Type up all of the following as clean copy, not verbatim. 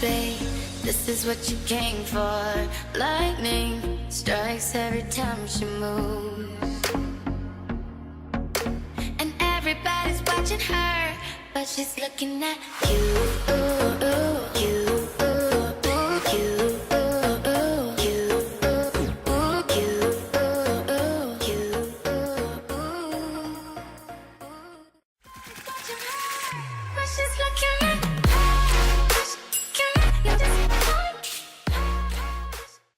babe, this is what you came for. Lightning strikes every time she moves, and everybody's watching her, but she's looking at you. Ooh, ooh, you.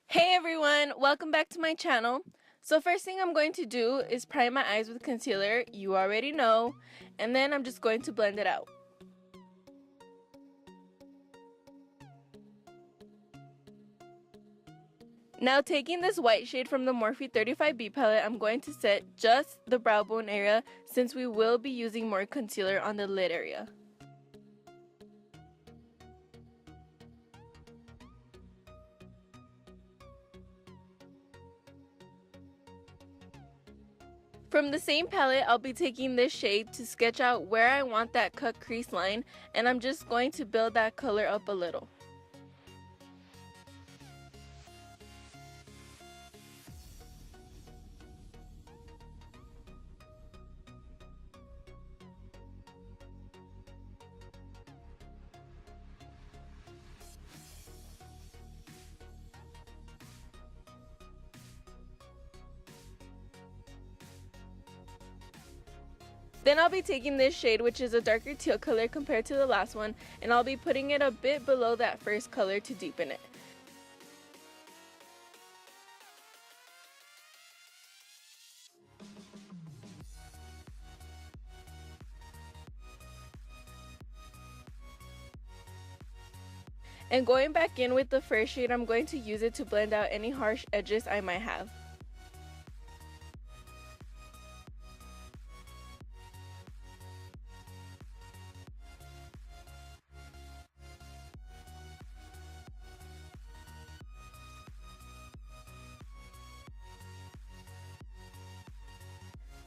Hey everyone, welcome back to my channel. So first thing I'm going to do is prime my eyes with concealer, you already know, and then I'm just going to blend it out. Now taking this white shade from the Morphe 35B palette, I'm going to set just the brow bone area since we will be using more concealer on the lid area. From the same palette, I'll be taking this shade to sketch out where I want that cut crease line, and I'm just going to build that color up a little. Then I'll be taking this shade, which is a darker teal color compared to the last one, and I'll be putting it a bit below that first color to deepen it. And going back in with the first shade, I'm going to use it to blend out any harsh edges I might have.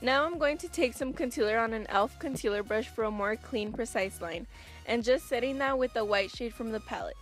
Now I'm going to take some concealer on an e.l.f. concealer brush for a more clean, precise line, and just setting that with the white shade from the palette.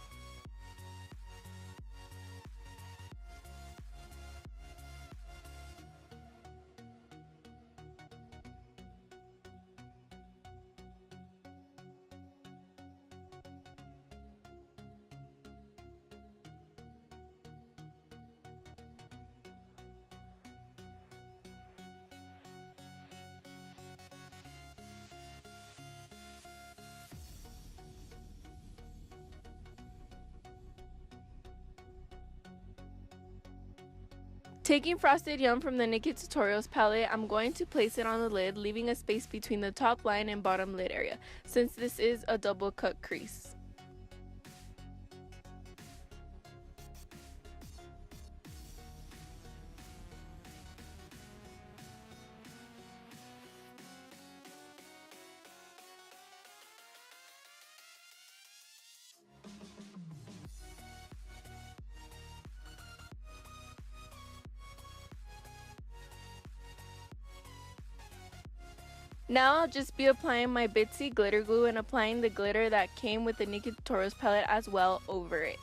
Taking Frosted Yum from the NikkieTutorials palette, I'm going to place it on the lid, leaving a space between the top line and bottom lid area, since this is a double cut crease. Now I'll just be applying my Bitzy glitter glue and applying the glitter that came with the NikkieTutorials palette as well over it.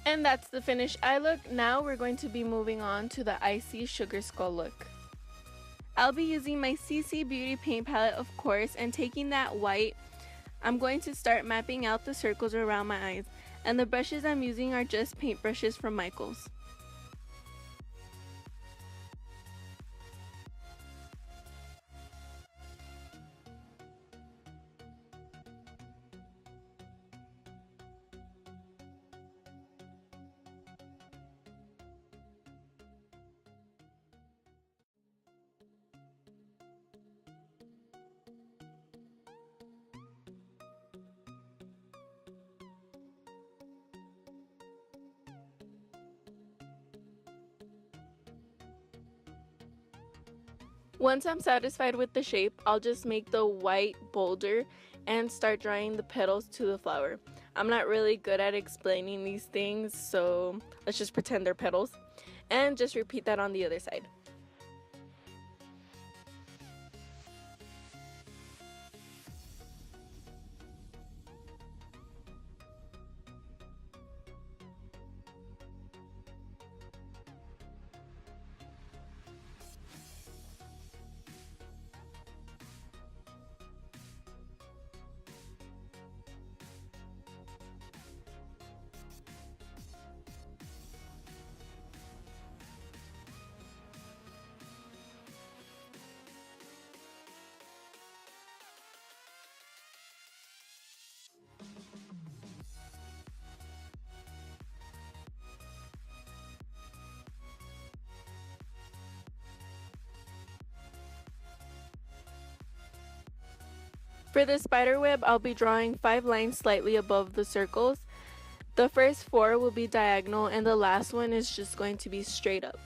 And that's the finished eye look. Now we're going to be moving on to the ICEY Sugar Skull look. I'll be using my CCBeauty paint palette, of course, and taking that white, I'm going to start mapping out the circles around my eyes. And the brushes I'm using are just paint brushes from Michaels. Once I'm satisfied with the shape, I'll just make the white bolder and start drawing the petals to the flower. I'm not really good at explaining these things, so let's just pretend they're petals. And just repeat that on the other side. For the spider web, I'll be drawing 5 lines slightly above the circles. The first 4 will be diagonal and the last one is just going to be straight up.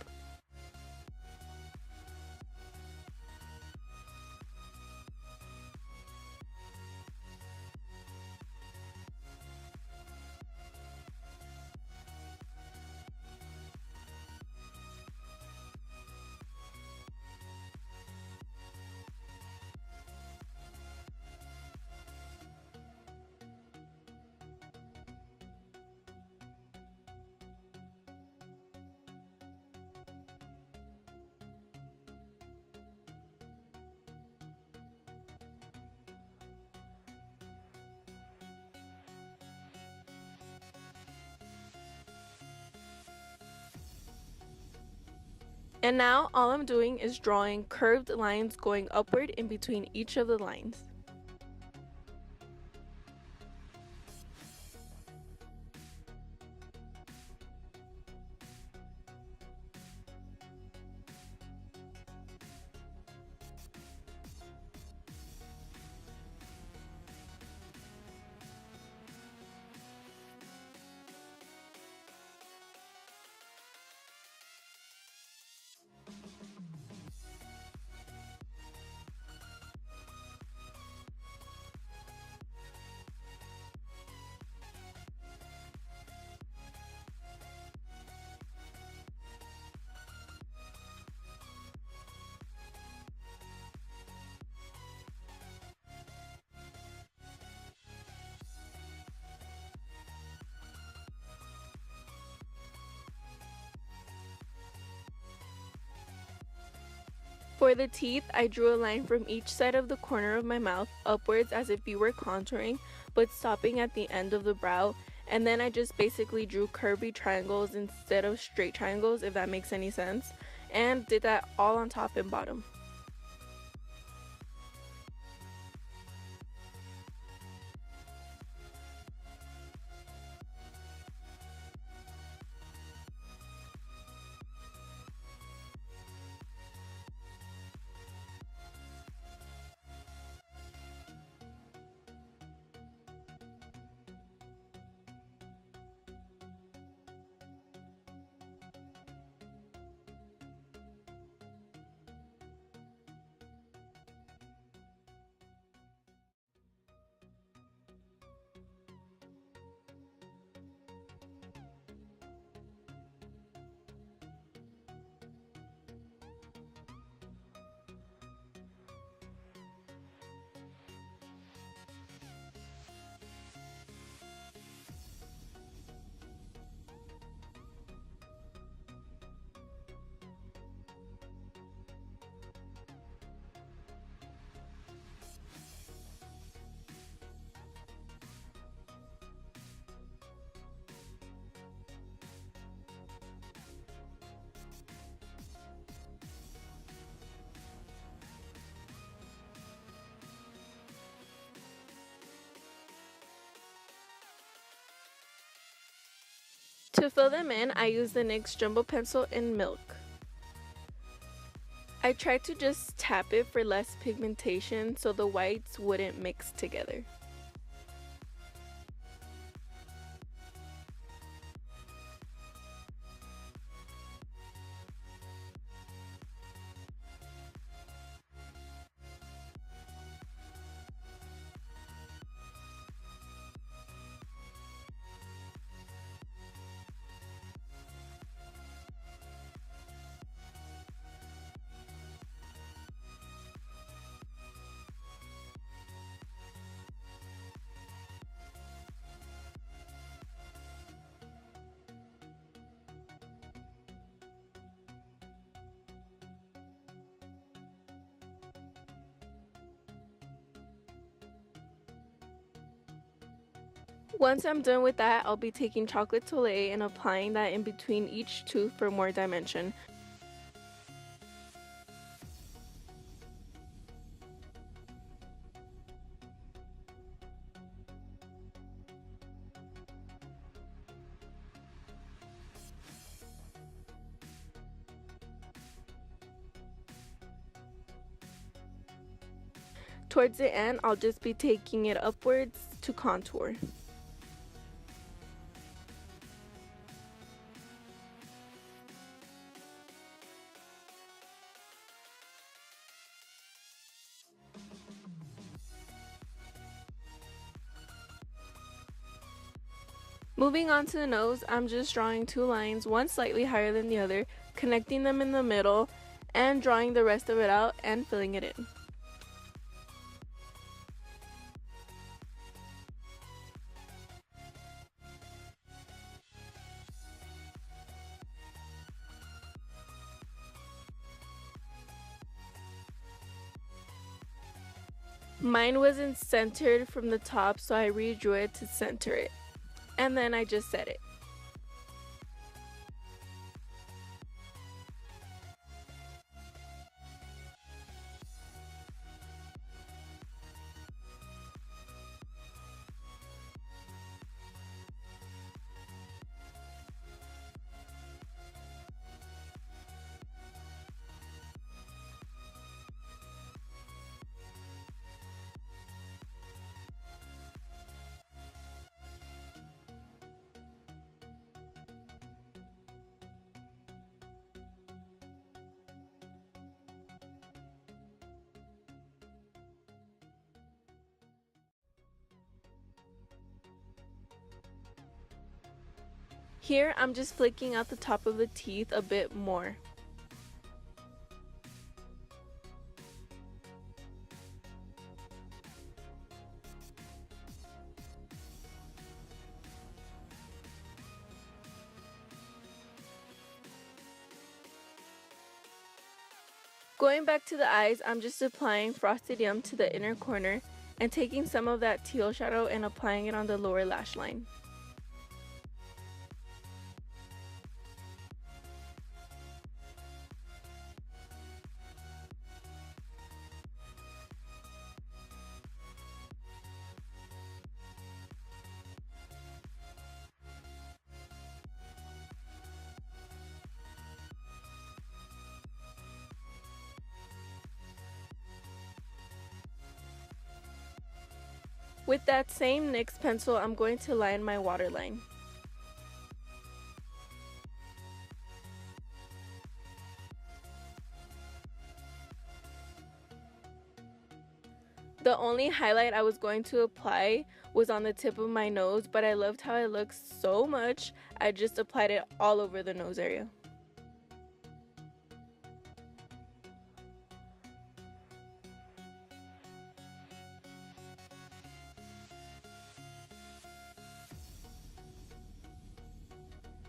And now all I'm doing is drawing curved lines going upward in between each of the lines. For the teeth, I drew a line from each side of the corner of my mouth upwards as if you were contouring, but stopping at the end of the brow. And then I just basically drew curvy triangles instead of straight triangles, if that makes any sense. And did that all on top and bottom. To fill them in, I used the NYX Jumbo Pencil in Milk. I tried to just tap it for less pigmentation so the whites wouldn't mix together. Once I'm done with that, I'll be taking chocolate Soleil and applying that in between each tooth for more dimension. Towards the end, I'll just be taking it upwards to contour. Moving on to the nose, I'm just drawing two lines, one slightly higher than the other, connecting them in the middle, and drawing the rest of it out and filling it in. Mine wasn't centered from the top, so I redrew it to center it. And then I just set it. Here, I'm just flicking out the top of the teeth a bit more. Going back to the eyes, I'm just applying Frosted Yum to the inner corner and taking some of that teal shadow and applying it on the lower lash line. With that same NYX pencil, I'm going to line my waterline. The only highlight I was going to apply was on the tip of my nose, but I loved how it looks so much, I just applied it all over the nose area.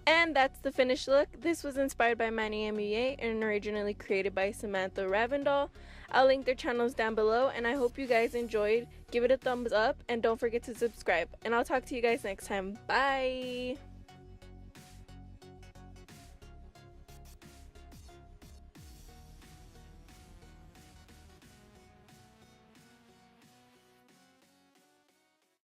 And that's the finished look. This was inspired by Manny MUA and originally created by Samantha Ravindal. I'll link their channels down below, and I hope you guys enjoyed. Give it a thumbs up and don't forget to subscribe. And I'll talk to you guys next time. Bye!